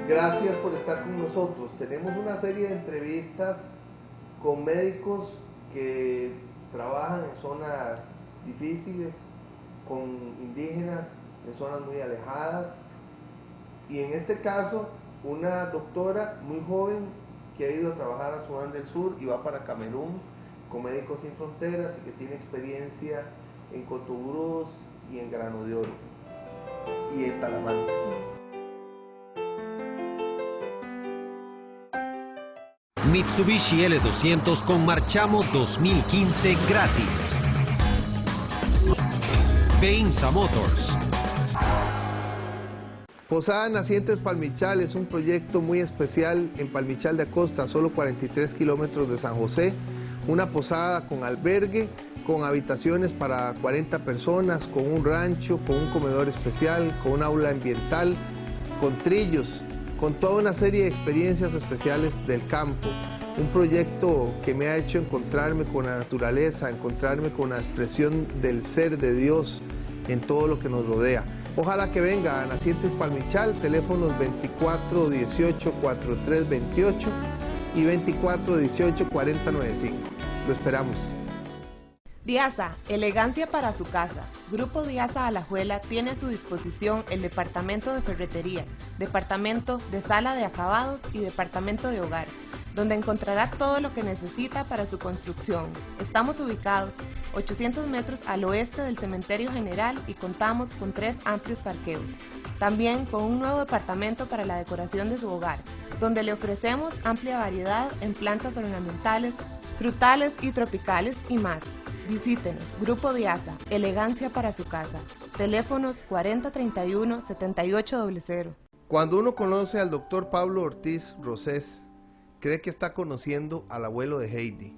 Gracias por estar con nosotros. Tenemos una serie de entrevistas con médicos que trabajan en zonas difíciles, con indígenas en zonas muy alejadas, y en este caso una doctora muy joven que ha ido a trabajar a Sudán del Sur y va para Camerún con Médicos Sin Fronteras y que tiene experiencia en Cotobruz y en Grano de Oro y en Talamanca. Mitsubishi L200 con Marchamo 2015 gratis. Beinsa Motors. Posada Nacientes Palmichal es un proyecto muy especial en Palmichal de Acosta, solo 43 kilómetros de San José. Una posada con albergue, con habitaciones para 40 personas, con un rancho, con un comedor especial, con un aula ambiental, con trillos, con toda una serie de experiencias especiales del campo. Un proyecto que me ha hecho encontrarme con la naturaleza, encontrarme con la expresión del ser de Dios en todo lo que nos rodea. Ojalá que venga a Nacientes Palmichal, teléfonos 2418-4328 y 2418-4095. Lo esperamos. Diasa, elegancia para su casa. Grupo Diasa Alajuela tiene a su disposición el departamento de ferretería, departamento de sala de acabados y departamento de hogar, donde encontrará todo lo que necesita para su construcción. Estamos ubicados 800 metros al oeste del Cementerio General y contamos con 3 amplios parqueos. También con un nuevo departamento para la decoración de su hogar, donde le ofrecemos amplia variedad en plantas ornamentales, frutales y tropicales y más. Visítenos, Grupo Diasa, elegancia para su casa. Teléfonos 4031-7800. Cuando uno conoce al doctor Pablo Ortiz Rosés, cree que está conociendo al abuelo de Heidi.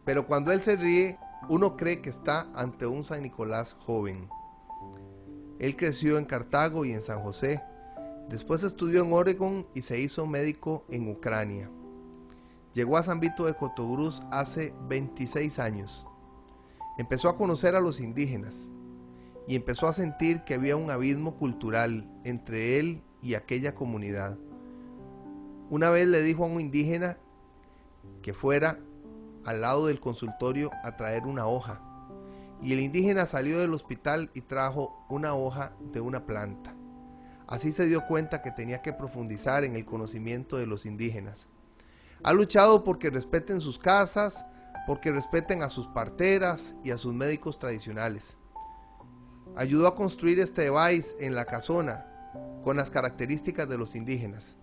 Pero cuando él se ríe, uno cree que está ante un San Nicolás joven. Él creció en Cartago y en San José. Después estudió en Oregón y se hizo médico en Ucrania. Llegó a San Vito de Cotobruz hace 26 años. Empezó a conocer a los indígenas y empezó a sentir que había un abismo cultural entre él y aquella comunidad. Una vez le dijo a un indígena que fuera al lado del consultorio a traer una hoja, y el indígena salió del hospital y trajo una hoja de una planta. Así se dio cuenta que tenía que profundizar en el conocimiento de los indígenas. Ha luchado porque respeten sus casas, porque respeten a sus parteras y a sus médicos tradicionales. Ayudó a construir este device en la casona con las características de los indígenas.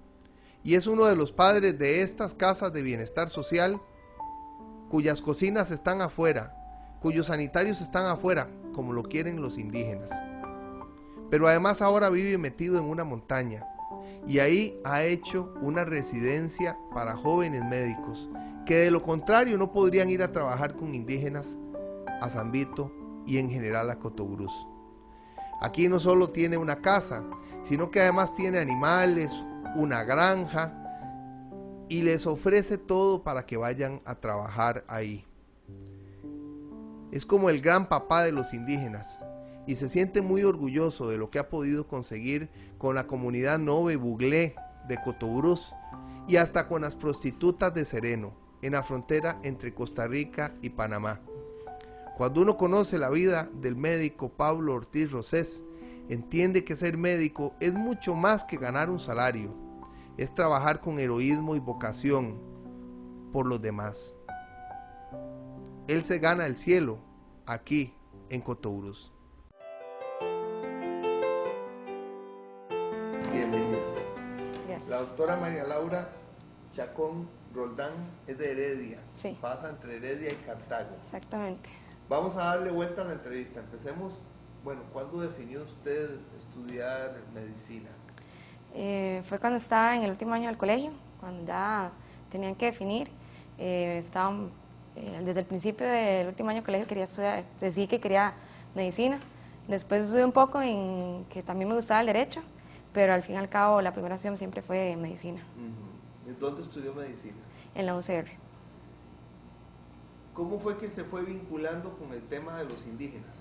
Y es uno de los padres de estas casas de bienestar social, cuyas cocinas están afuera, cuyos sanitarios están afuera, como lo quieren los indígenas. Pero además ahora vive metido en una montaña, y ahí ha hecho una residencia para jóvenes médicos, que de lo contrario no podrían ir a trabajar con indígenas a San Vito y en general a Cotobruz. Aquí no solo tiene una casa, sino que además tiene animales, una granja, y les ofrece todo para que vayan a trabajar ahí. Es como el gran papá de los indígenas y se siente muy orgulloso de lo que ha podido conseguir con la comunidad Nove Buglé de Cotobruz y hasta con las prostitutas de Sereno, en la frontera entre Costa Rica y Panamá. Cuando uno conoce la vida del médico Pablo Ortiz Rosés, entiende que ser médico es mucho más que ganar un salario. Es trabajar con heroísmo y vocación por los demás. Él se gana el cielo aquí en Cotobruz. Bienvenida. Gracias. La doctora María Laura Chacón Roldán es de Heredia. Sí. Pasa entre Heredia y Cartago. Exactamente. Vamos a darle vuelta a la entrevista. Empecemos. Bueno, ¿cuándo definió usted estudiar medicina? Fue cuando estaba en el último año del colegio, cuando ya tenían que definir. Desde el principio del último año del colegio quería estudiar, decidí que quería medicina. Después estudié un poco en que también me gustaba el derecho, pero al fin y al cabo la primera opción siempre fue medicina. ¿En dónde estudió medicina? En la UCR. ¿Cómo fue que se fue vinculando con el tema de los indígenas?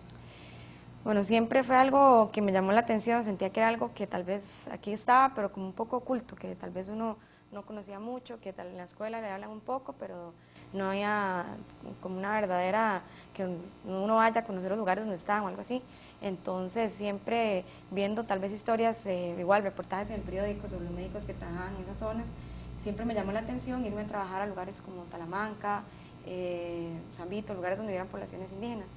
Bueno, siempre fue algo que me llamó la atención, sentía que era algo que tal vez aquí estaba, pero como un poco oculto, que tal vez uno no conocía mucho, que tal en la escuela le hablan un poco, pero no había como una verdadera, que uno vaya a conocer los lugares donde estaban o algo así. Entonces siempre viendo tal vez historias, igual reportajes en el periódico sobre los médicos que trabajaban en esas zonas, siempre me llamó la atención irme a trabajar a lugares como Talamanca, San Vito, lugares donde hubieran poblaciones indígenas.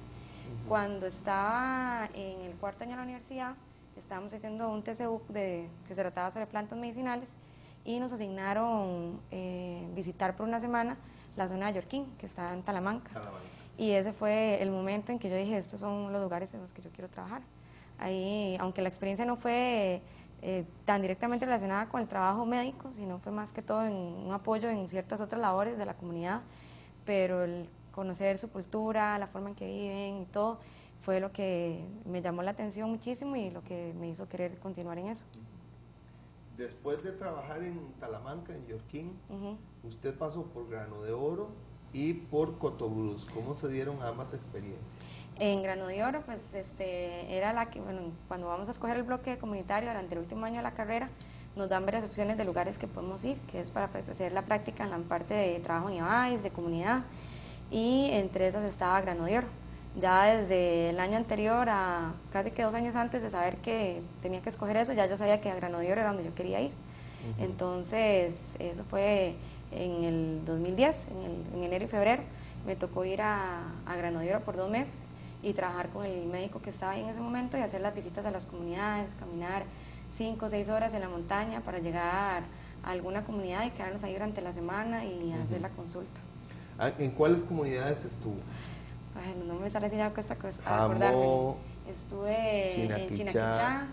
Cuando estaba en el cuarto año de la universidad, estábamos haciendo un TCU que se trataba sobre plantas medicinales y nos asignaron visitar por una semana la zona de Yorquín, que está en Talamanca. Y ese fue el momento en que yo dije, estos son los lugares en los que yo quiero trabajar. Ahí, aunque la experiencia no fue tan directamente relacionada con el trabajo médico, sino fue más que todo en un apoyo en ciertas otras labores de la comunidad, pero el conocer su cultura, la forma en que viven y todo, fue lo que me llamó la atención muchísimo y lo que me hizo querer continuar en eso. Después de trabajar en Talamanca, en Yorquín, usted pasó por Grano de Oro y por Cotobruz. ¿Cómo se dieron ambas experiencias? En Grano de Oro, pues era la que, bueno, cuando vamos a escoger el bloque comunitario durante el último año de la carrera, nos dan varias opciones de lugares que podemos ir, que es para hacer la práctica en la parte de trabajo en IBAIS, de comunidad, y entre esas estaba Grano de Oro. Ya desde el año anterior, a casi que 2 años antes de saber que tenía que escoger eso, ya yo sabía que a Grano de Oro era donde yo quería ir. Entonces, eso fue en el 2010, en enero y febrero, me tocó ir a Grano de Oro por 2 meses y trabajar con el médico que estaba ahí en ese momento y hacer las visitas a las comunidades, caminar 5 o 6 horas en la montaña para llegar a alguna comunidad y quedarnos ahí durante la semana y hacer la consulta. ¿En cuáles comunidades estuvo? Ay, no me sale ya esta cosa, Jamo, estuve en Chinaquichá,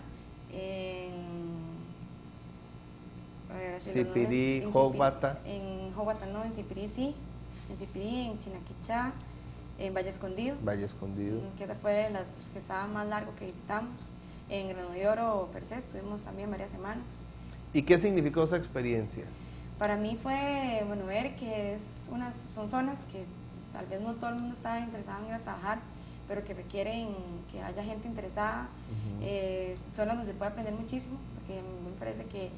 Zipirí, Jogbata. En Jogbata no, en Zipirí sí, en Zipirí, en Chinaquichá, en Valle Escondido. Valle Escondido. Que esa fue de las que estaba más largo que visitamos. En Grano de Oro, per se, estuvimos también varias semanas. ¿Y qué significó esa experiencia? Para mí fue, bueno, ver que son zonas que tal vez no todo el mundo está interesado en ir a trabajar, pero que requieren que haya gente interesada, zonas donde se puede aprender muchísimo, porque a mí me parece que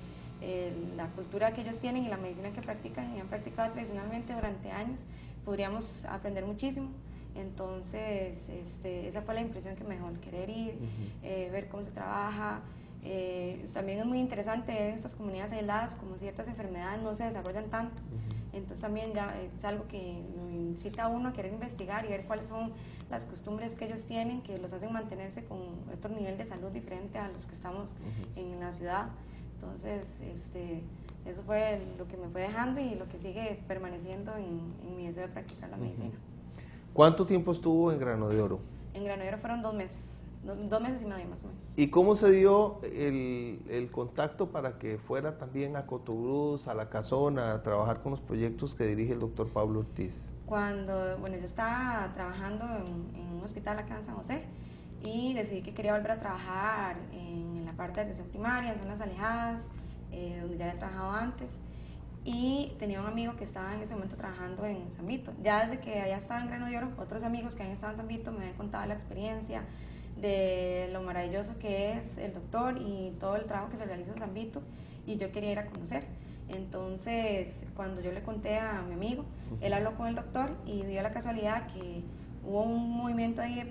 la cultura que ellos tienen y la medicina que practican y han practicado tradicionalmente durante años, podríamos aprender muchísimo. Entonces, esa fue la impresión que me dejó, el querer ir, ver cómo se trabaja. También es muy interesante ver en estas comunidades aisladas como ciertas enfermedades no se desarrollan tanto. Entonces también ya es algo que lo incita a uno a querer investigar y ver cuáles son las costumbres que ellos tienen, que los hacen mantenerse con otro nivel de salud diferente a los que estamos en la ciudad. Entonces, eso fue lo que me fue dejando y lo que sigue permaneciendo en mi deseo de practicar la medicina. ¿Cuánto tiempo estuvo en Grano de Oro? En Grano de Oro fueron 2 meses. 2 meses y medio más o menos. ¿Y cómo se dio el contacto para que fuera también a Cotobruz, a La Casona, a trabajar con los proyectos que dirige el doctor Pablo Ortiz? Cuando, bueno, yo estaba trabajando en un hospital acá en San José y decidí que quería volver a trabajar en la parte de atención primaria, en zonas alejadas, donde ya había trabajado antes. Y tenía un amigo que estaba en ese momento trabajando en San Vito. Ya desde que allá estaba en Grano de Oro, otros amigos que habían estado en San Vito me habían contado la experiencia, de lo maravilloso que es el doctor y todo el trabajo que se realiza en San Vito, y yo quería ir a conocer. Entonces, cuando yo le conté a mi amigo, él habló con el doctor y dio la casualidad que hubo un movimiento ahí del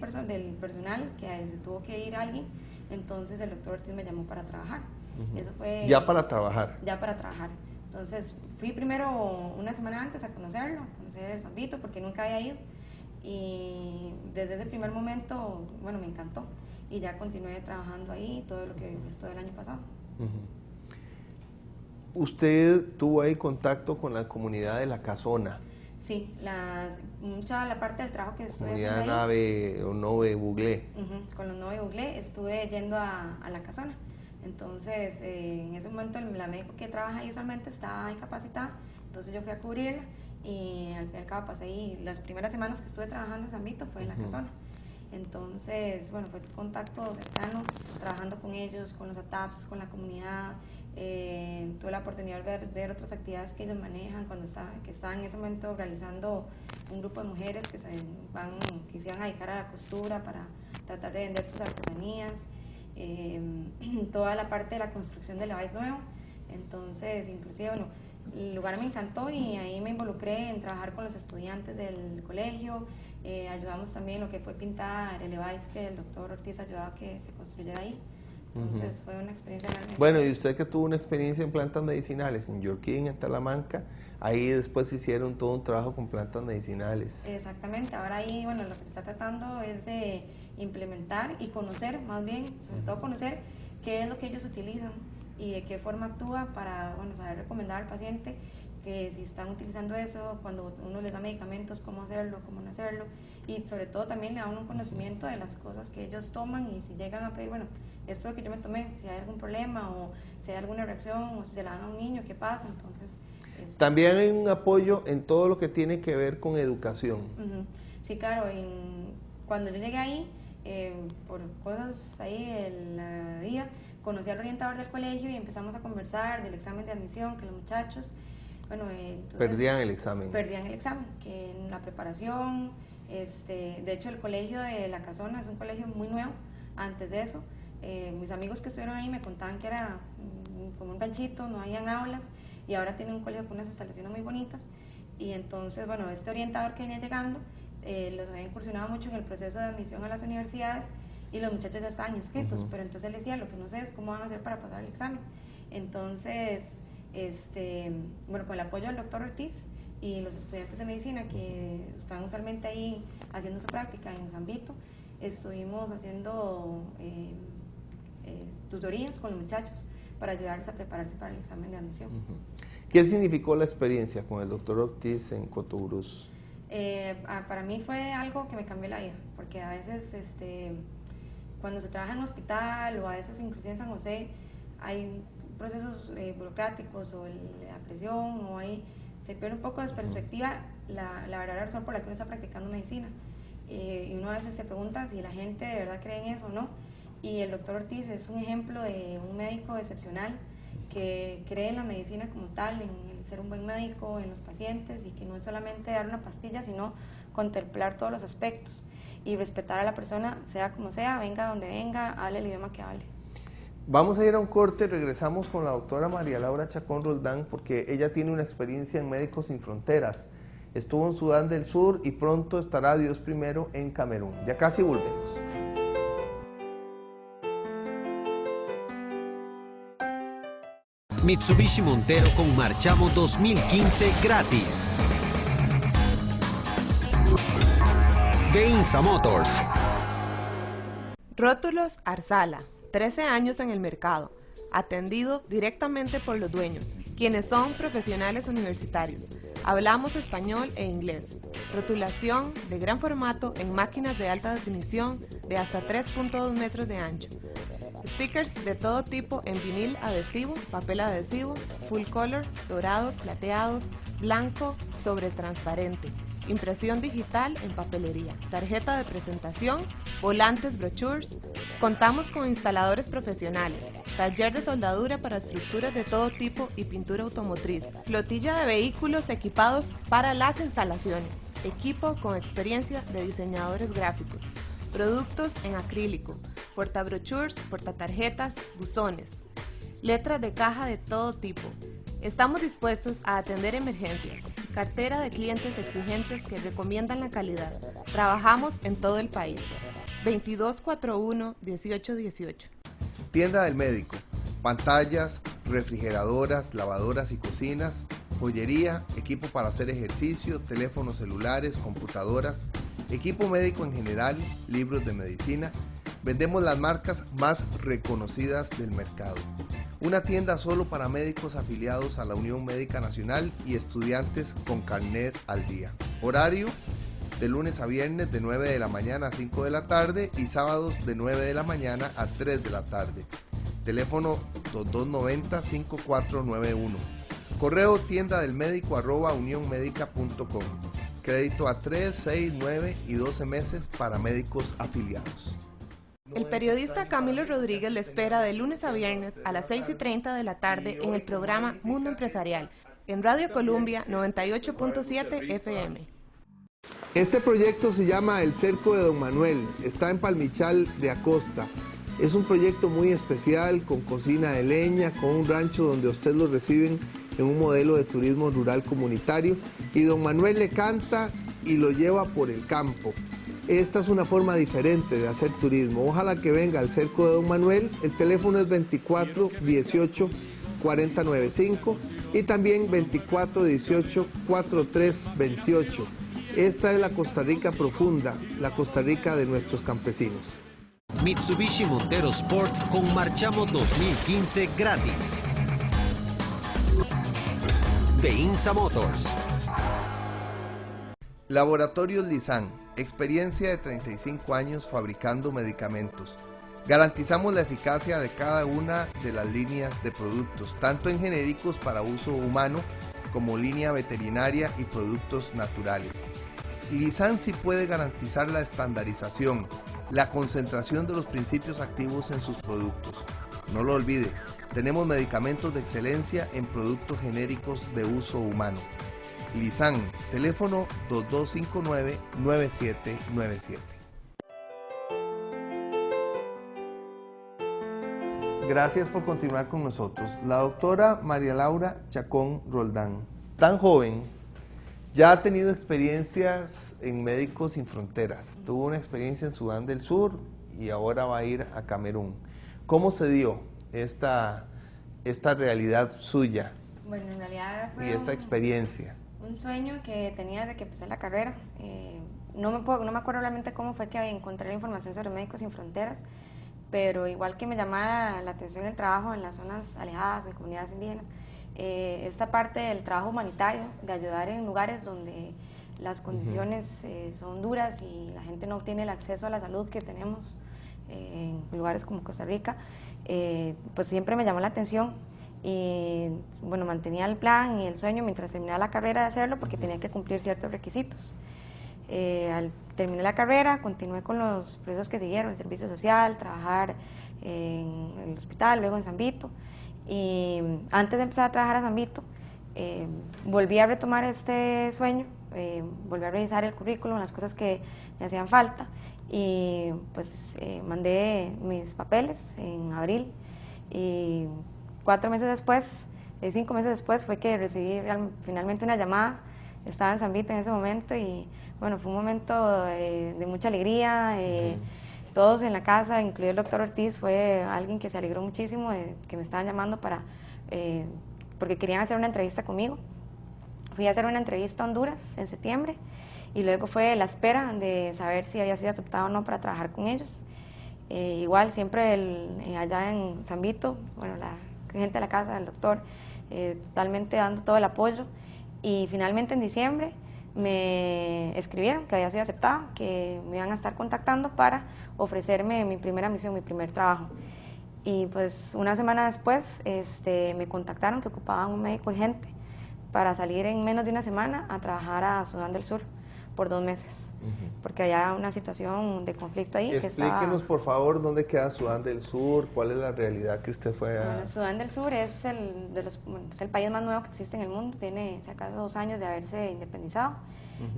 personal, que se tuvo que ir alguien, entonces el doctor Ortiz me llamó para trabajar. Eso fue... ¿Ya para trabajar? Ya para trabajar. Entonces, fui primero una semana antes a conocer San Vito, porque nunca había ido. Y desde ese primer momento, bueno, me encantó y ya continué trabajando ahí todo lo que restó del año pasado. ¿Usted tuvo ahí contacto con la comunidad de La Casona? Sí, mucha la parte del trabajo que estuve comunidad haciendo Nave o Nove Buglé. Con los Nove Buglé estuve yendo a La Casona. Entonces, en ese momento la médico que trabaja ahí usualmente estaba incapacitada, entonces yo fui a cubrirla. Y al fin y al cabo pasé ahí, las primeras semanas que estuve trabajando en San Vito fue en La Casona. Entonces, bueno, fue contacto cercano, trabajando con ellos, con los ATAPs, con la comunidad, Tuve la oportunidad de ver otras actividades que ellos manejan que estaban en ese momento realizando un grupo de mujeres que se iban a dedicar a la costura para tratar de vender sus artesanías, toda la parte de la construcción del Levi's nuevo. Entonces, inclusive, bueno, el lugar me encantó y ahí me involucré en trabajar con los estudiantes del colegio. Ayudamos también lo que fue pintar el Levi's que el doctor Ortiz ayudó a que se construyera ahí. Entonces fue una experiencia grande. Bueno, y usted que tuvo una experiencia en plantas medicinales, en Yorquín, en Talamanca, ahí después hicieron todo un trabajo con plantas medicinales. Exactamente, ahora ahí, bueno, lo que se está tratando es de implementar y conocer, más bien, sobre todo conocer qué es lo que ellos utilizan y de qué forma actúa para, bueno, saber recomendar al paciente que si están utilizando eso, cuando uno les da medicamentos, cómo hacerlo, cómo no hacerlo, y sobre todo también le da un conocimiento de las cosas que ellos toman y si llegan a pedir, bueno, esto es lo que yo me tomé, si hay algún problema o si hay alguna reacción o si se la dan a un niño, ¿qué pasa? Entonces... También hay un apoyo en todo lo que tiene que ver con educación. Sí, claro, cuando yo llegué ahí, por cosas ahí en la vida, conocí al orientador del colegio y empezamos a conversar del examen de admisión, que los muchachos, bueno, entonces, perdían el examen. Perdían el examen, que en la preparación, de hecho el colegio de La Casona es un colegio muy nuevo. Antes de eso, mis amigos que estuvieron ahí me contaban que era como un ranchito, no habían aulas, y ahora tienen un colegio con unas instalaciones muy bonitas. Y entonces, bueno, este orientador que venía llegando, los había incursionado mucho en el proceso de admisión a las universidades y los muchachos ya estaban inscritos, pero entonces él decía, lo que no sé es cómo van a hacer para pasar el examen. Entonces, bueno, con el apoyo del doctor Ortiz y los estudiantes de medicina que están usualmente ahí haciendo su práctica en San Vito, estuvimos haciendo tutorías con los muchachos para ayudarles a prepararse para el examen de admisión. ¿Qué significó la experiencia con el doctor Ortiz en Cotobruz? Para mí fue algo que me cambió la vida, porque a veces cuando se trabaja en un hospital o a veces inclusive en San José hay procesos burocráticos o la presión o se pierde un poco de perspectiva la verdadera razón por la que uno está practicando medicina. Y uno a veces se pregunta si la gente de verdad cree en eso o no. Y el doctor Ortiz es un ejemplo de un médico excepcional que cree en la medicina como tal, en el ser un buen médico, en los pacientes, y que no es solamente dar una pastilla, sino contemplar todos los aspectos y respetar a la persona, sea como sea, venga donde venga, hable el idioma que hable. Vamos a ir a un corte, regresamos con la doctora María Laura Chacón Roldán, porque ella tiene una experiencia en Médicos Sin Fronteras. Estuvo en Sudán del Sur y pronto estará, Dios primero, en Camerún. Ya casi volvemos. Mitsubishi Montero con Marchamo 2015 gratis. De Insa Motors. Rótulos Arsala, 13 años en el mercado, atendido directamente por los dueños, quienes son profesionales universitarios. Hablamos español e inglés. Rotulación de gran formato en máquinas de alta definición de hasta 3.2 metros de ancho. Stickers de todo tipo en vinil adhesivo, papel adhesivo, full color, dorados, plateados, blanco, sobre transparente. Impresión digital en papelería, tarjeta de presentación, volantes, brochures. Contamos con instaladores profesionales, taller de soldadura para estructuras de todo tipo y pintura automotriz, flotilla de vehículos equipados para las instalaciones, equipo con experiencia de diseñadores gráficos, productos en acrílico, portabrochures, portatarjetas, buzones, letras de caja de todo tipo. Estamos dispuestos a atender emergencias. Cartera de clientes exigentes que recomiendan la calidad. Trabajamos en todo el país. 2241-1818. Tienda del médico. Pantallas, refrigeradoras, lavadoras y cocinas, joyería, equipo para hacer ejercicio, teléfonos celulares, computadoras, equipo médico en general, libros de medicina. Vendemos las marcas más reconocidas del mercado. Una tienda solo para médicos afiliados a la Unión Médica Nacional y estudiantes con carnet al día. Horario de lunes a viernes de 9 de la mañana a 5 de la tarde y sábados de 9 de la mañana a 3 de la tarde. Teléfono 2290-5491. Correo tiendadelmedico@unionmedica.com. Crédito a 3, 6, 9 y 12 meses para médicos afiliados. El periodista Camilo Rodríguez le espera de lunes a viernes a las 6:30 de la tarde en el programa Mundo Empresarial, en Radio Colombia 98.7 FM. Este proyecto se llama El Cerco de Don Manuel, está en Palmichal de Acosta. Es un proyecto muy especial, con cocina de leña, con un rancho donde a usted lo reciben en un modelo de turismo rural comunitario, y Don Manuel le canta y lo lleva por el campo. Esta es una forma diferente de hacer turismo. Ojalá que venga al Cerco de Don Manuel. El teléfono es 24 18 40 95 y también 24 18 43 28. Esta es la Costa Rica profunda, la Costa Rica de nuestros campesinos. Mitsubishi Montero Sport con Marchamo 2015 gratis. De INSA Motors. Laboratorios Lizán, experiencia de 35 años fabricando medicamentos. Garantizamos la eficacia de cada una de las líneas de productos, tanto en genéricos para uso humano como línea veterinaria y productos naturales. Lizán sí puede garantizar la estandarización, la concentración de los principios activos en sus productos. No lo olvide, tenemos medicamentos de excelencia en productos genéricos de uso humano. Lizán, teléfono 2259-9797. Gracias por continuar con nosotros. La doctora María Laura Chacón Roldán, tan joven, ya ha tenido experiencias en Médicos Sin Fronteras. Tuvo una experiencia en Sudán del Sur y ahora va a ir a Camerún. ¿Cómo se dio esta realidad suya? Bueno, en realidad y esta experiencia. Un sueño que tenía desde que empecé la carrera. No me acuerdo realmente cómo fue que encontré la información sobre Médicos Sin Fronteras, pero igual que me llamaba la atención el trabajo en las zonas alejadas, en comunidades indígenas, esta parte del trabajo humanitario, de ayudar en lugares donde las condiciones son duras y la gente no obtiene el acceso a la salud que tenemos en lugares como Costa Rica, pues siempre me llamó la atención. Y bueno, mantenía el plan y el sueño mientras terminaba la carrera de hacerlo, porque tenía que cumplir ciertos requisitos. Al terminar la carrera, continué con los procesos que siguieron, el servicio social, trabajar en el hospital, luego en San Vito. Y antes de empezar a trabajar a San Vito, volví a retomar este sueño, volví a revisar el currículum, las cosas que me hacían falta, y pues mandé mis papeles en abril, y 5 meses después fue que recibí finalmente una llamada. Estaba en San Vito en ese momento y bueno, fue un momento de mucha alegría. Todos en la casa, incluido el doctor Ortiz, fue alguien que se alegró muchísimo de que me estaban llamando porque querían hacer una entrevista conmigo. Fui a hacer una entrevista a Honduras en septiembre y luego fue la espera de saber si había sido aceptado o no para trabajar con ellos. Igual siempre allá en San Vito, bueno, la gente de la casa del doctor, totalmente dando todo el apoyo, y finalmente en diciembre me escribieron que había sido aceptada, que me iban a estar contactando para ofrecerme mi primera misión, mi primer trabajo. Y pues una semana después me contactaron que ocupaban un médico urgente para salir en menos de una semana a trabajar a Sudán del Sur por 2 meses, porque había una situación de conflicto ahí. Explíquenos por favor dónde queda Sudán del Sur, cuál es la realidad que usted fue a... Bueno, Sudán del Sur es el país más nuevo que existe en el mundo, tiene si acaso 2 años de haberse independizado.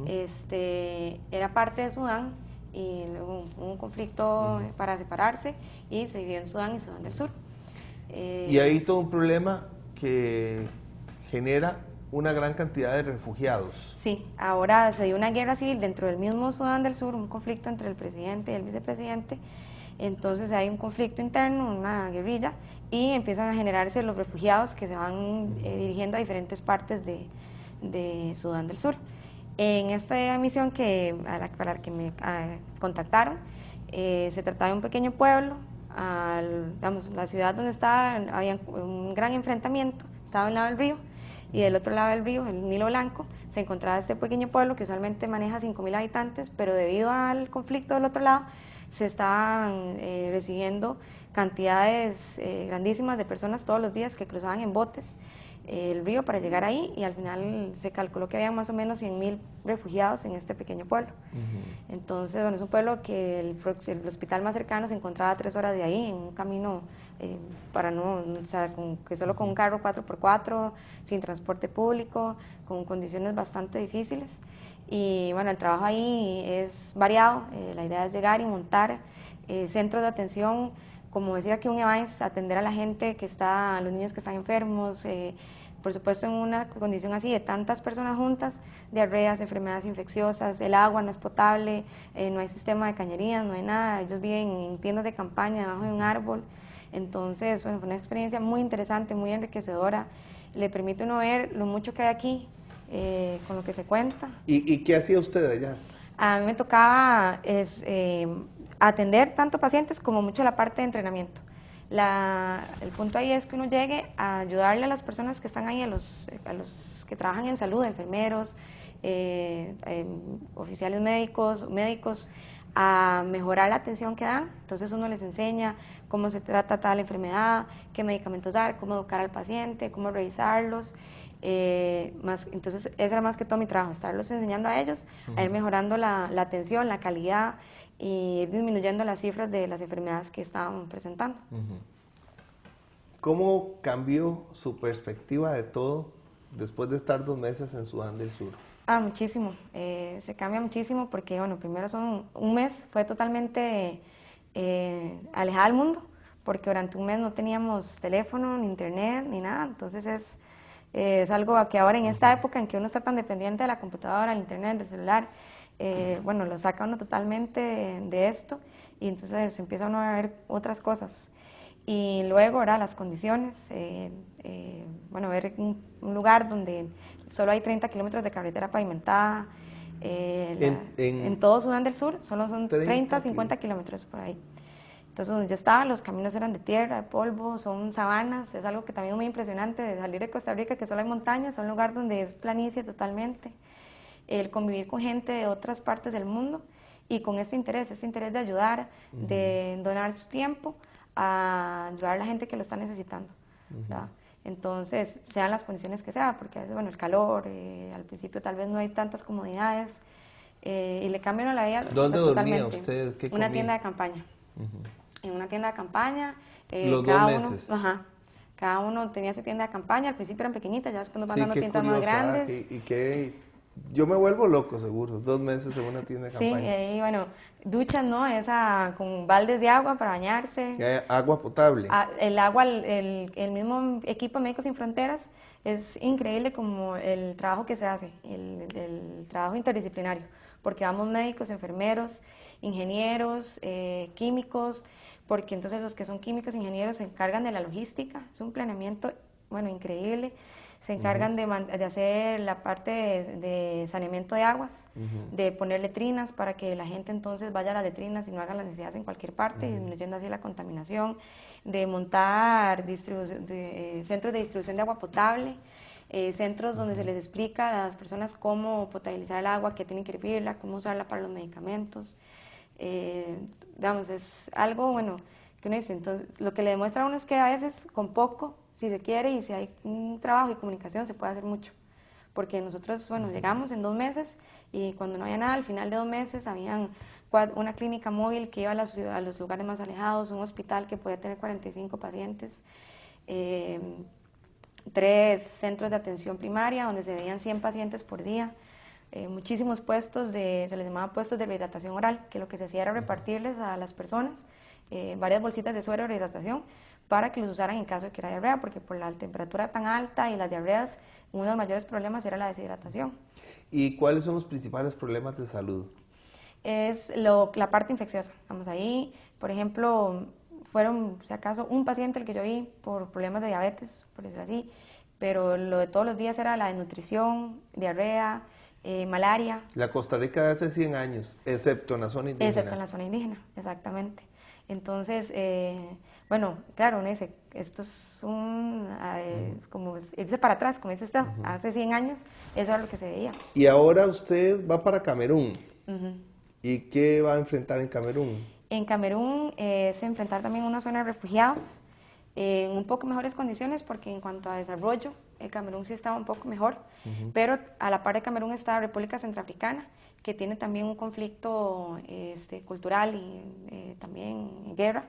Era parte de Sudán y luego hubo un conflicto para separarse y se vivió en Sudán y Sudán del Sur. Y hay todo un problema que genera una gran cantidad de refugiados. Sí, ahora se dio una guerra civil dentro del mismo Sudán del Sur, un conflicto entre el presidente y el vicepresidente. Entonces hay un conflicto interno, una guerrilla, y empiezan a generarse los refugiados que se van dirigiendo a diferentes partes de Sudán del Sur. En esta misión para la que me contactaron, se trataba de un pequeño pueblo. La ciudad donde estaba, había un gran enfrentamiento, estaba al lado del río, y del otro lado del río, el Nilo Blanco, se encontraba este pequeño pueblo que usualmente maneja 5.000 habitantes, pero debido al conflicto del otro lado, se estaban recibiendo cantidades grandísimas de personas todos los días que cruzaban en botes el río para llegar ahí, y al final se calculó que había más o menos 100.000 refugiados en este pequeño pueblo. Entonces, bueno, es un pueblo que el hospital más cercano se encontraba a 3 horas de ahí, en un camino para no, o sea, que solo con un carro 4x4, sin transporte público, con condiciones bastante difíciles. Y bueno, el trabajo ahí es variado, la idea es llegar y montar centros de atención, como decir aquí un EVAIS, atender a la gente que está, a los niños que están enfermos, por supuesto en una condición así de tantas personas juntas, diarreas, enfermedades infecciosas, el agua no es potable, no hay sistema de cañerías, no hay nada, ellos viven en tiendas de campaña debajo de un árbol. Entonces, bueno, fue una experiencia muy interesante, muy enriquecedora, le permite a uno ver lo mucho que hay aquí, con lo que se cuenta. ¿Y qué hacía usted allá? A mí me tocaba atender tanto pacientes como mucho la parte de entrenamiento. El punto ahí es que uno llegue a ayudarle a las personas que están ahí, a los que trabajan en salud, enfermeros, oficiales médicos, a mejorar la atención que dan. Entonces uno les enseña cómo se trata tal enfermedad, qué medicamentos dar, cómo educar al paciente, cómo revisarlos. Entonces ese era más que todo mi trabajo, estarlos enseñando a ellos, a ir mejorando la atención, la calidad, y ir disminuyendo las cifras de las enfermedades que estaban presentando. ¿Cómo cambió su perspectiva de todo después de estar 2 meses en Sudán del Sur? Muchísimo, se cambia muchísimo porque, bueno, primero un mes fue totalmente alejada del mundo, porque durante un mes no teníamos teléfono, ni internet, ni nada, entonces es algo que ahora en esta época en que uno está tan dependiente de la computadora, del internet, del celular, bueno, lo saca uno totalmente de esto, y entonces empieza uno a ver otras cosas. Y luego, ¿verdad?, las condiciones, bueno, ver un lugar donde solo hay 30 kilómetros de carretera pavimentada, en todo Sudán del Sur solo son 30, 50 kilómetros por ahí. Entonces, donde yo estaba, los caminos eran de tierra, de polvo, son sabanas, es algo que también es muy impresionante de salir de Costa Rica, que solo hay montañas, es un lugar donde es planicie totalmente. El convivir con gente de otras partes del mundo y con este interés de ayudar, de donar su tiempo a ayudar a la gente que lo está necesitando. Entonces, sean las condiciones que sean, porque a veces, bueno, el calor, al principio tal vez no hay tantas comodidades, y le cambian la vida ¿Dónde totalmente. dormía usted? ¿Qué comía? Una tienda de campaña. En una tienda de campaña. Los 2 meses. Cada uno tenía su tienda de campaña, al principio eran pequeñitas, ya después nos van Sí, dando qué tiendas más curiosa, grandes. yo me vuelvo loco, seguro, 2 meses en una tienda de campaña. Sí, y bueno, duchas, ¿no? Con baldes de agua para bañarse. ¿Y hay agua potable? El agua, el mismo equipo de Médicos Sin Fronteras, es increíble como el trabajo que se hace, el trabajo interdisciplinario, porque vamos médicos, enfermeros, ingenieros, químicos, porque entonces los que son químicos, ingenieros se encargan de la logística, es un planeamiento, bueno, increíble. Se encargan de hacer la parte de saneamiento de aguas, de poner letrinas para que la gente entonces vaya a las letrinas y no haga las necesidades en cualquier parte, disminuyendo así la contaminación, de montar centros de distribución de agua potable, centros donde se les explica a las personas cómo potabilizar el agua, qué tienen que hervirla, cómo usarla para los medicamentos. Digamos, es algo, bueno, que uno dice, entonces, lo que le demuestra a uno es que a veces con poco, si se quiere y si hay un trabajo y comunicación, se puede hacer mucho. Porque nosotros, bueno, llegamos en 2 meses y cuando no había nada, al final de 2 meses habían una clínica móvil que iba a los lugares más alejados, un hospital que podía tener 45 pacientes, 3 centros de atención primaria donde se veían 100 pacientes por día, muchísimos puestos se les llamaba puestos de rehidratación oral, que lo que se hacía era repartirles a las personas varias bolsitas de suero de rehidratación para que los usaran en caso de que era diarrea, porque por la temperatura tan alta y las diarreas, uno de los mayores problemas era la deshidratación. ¿Y cuáles son los principales problemas de salud? Es la parte infecciosa. Vamos ahí, por ejemplo, fueron, si acaso, un paciente el que yo vi por problemas de diabetes, por decirlo así, pero lo de todos los días era la desnutrición, diarrea, malaria. La Costa Rica de hace 100 años, excepto en la zona indígena. Excepto en la zona indígera, exactamente. Entonces, bueno, claro, uno dice, esto es como irse para atrás, como dice usted, hace 100 años, eso era lo que se veía. Y ahora usted va para Camerún. ¿Y qué va a enfrentar en Camerún? En Camerún es enfrentar también una zona de refugiados, en un poco mejores condiciones, porque en cuanto a desarrollo, Camerún sí estaba un poco mejor, pero a la par de Camerún está República Centroafricana, que tiene también un conflicto cultural y también guerra,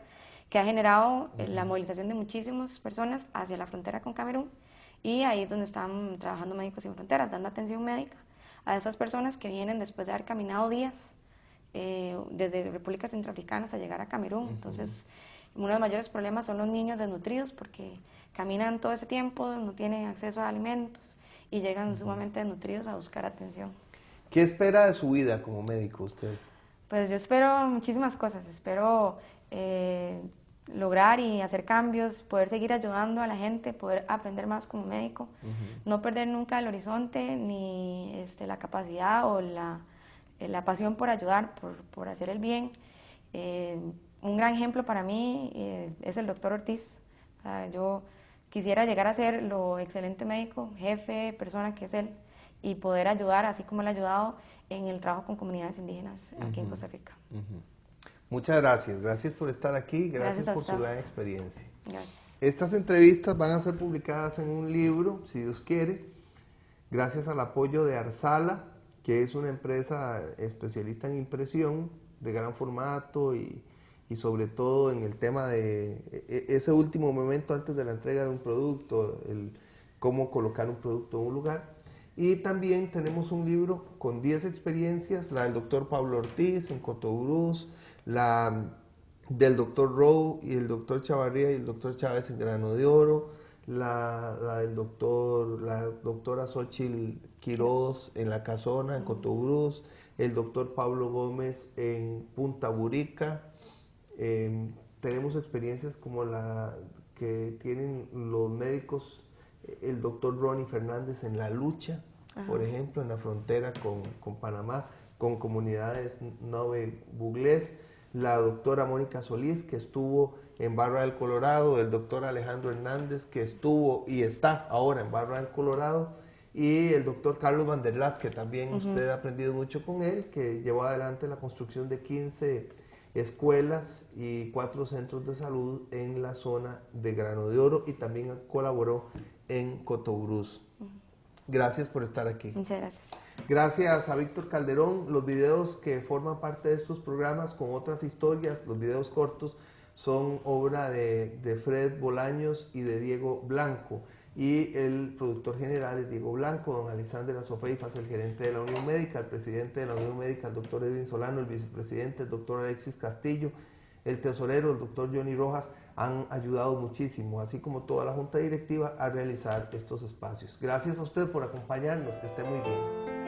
que ha generado la movilización de muchísimas personas hacia la frontera con Camerún, y ahí es donde están trabajando Médicos Sin Fronteras, dando atención médica a esas personas que vienen después de haber caminado días desde República Centroafricana hasta llegar a Camerún. Entonces, uno de los mayores problemas son los niños desnutridos, porque caminan todo ese tiempo, no tienen acceso a alimentos y llegan sumamente desnutridos a buscar atención. ¿Qué espera de su vida como médico usted? Pues yo espero muchísimas cosas, espero lograr y hacer cambios, poder seguir ayudando a la gente, poder aprender más como médico, no perder nunca el horizonte ni la capacidad o la pasión por ayudar, por hacer el bien. Un gran ejemplo para mí es el doctor Ortiz. Yo quisiera llegar a ser lo excelente médico, jefe, persona que es él, y poder ayudar, así como él ha ayudado en el trabajo con comunidades indígenas aquí en Costa Rica. Muchas gracias. Gracias por estar aquí. Gracias por su usted. gran experiencia. Gracias. Estas entrevistas van a ser publicadas en un libro, si Dios quiere, gracias al apoyo de Arsala, que es una empresa especialista en impresión de gran formato y sobre todo en el tema de ese último momento antes de la entrega de un producto, el cómo colocar un producto en un lugar. Y también tenemos un libro con 10 experiencias, la del doctor Pablo Ortiz en Cotobruz, la del doctor Rowe y el doctor Chavarría y el doctor Chávez en Grano de Oro, la doctora Xochitl Quiroz en La Casona, en Cotobruz, el doctor Pablo Gómez en Punta Burica. Tenemos experiencias como la que tienen los médicos, el doctor Ronnie Fernández en La Lucha, por ejemplo, en la frontera con Panamá, con comunidades Nove Buglés, la doctora Mónica Solís, que estuvo en Barra del Colorado, el doctor Alejandro Hernández, que estuvo y está ahora en Barra del Colorado, y el doctor Carlos Van der Lat, que también usted ha aprendido mucho con él, que llevó adelante la construcción de 15 escuelas y 4 centros de salud en la zona de Grano de Oro, y también colaboró en Cotobruz. Gracias por estar aquí. Muchas gracias. Gracias a Víctor Calderón. Los videos que forman parte de estos programas con otras historias, los videos cortos, son obra de Fred Bolaños y de Diego Blanco. Y el productor general es Diego Blanco, don Alexander Azofeifas, el gerente de la Unión Médica, el presidente de la Unión Médica, el doctor Edwin Solano, el vicepresidente, el doctor Alexis Castillo, el tesorero, el doctor Johnny Rojas, han ayudado muchísimo, así como toda la junta directiva, a realizar estos espacios. Gracias a usted por acompañarnos, que esté muy bien.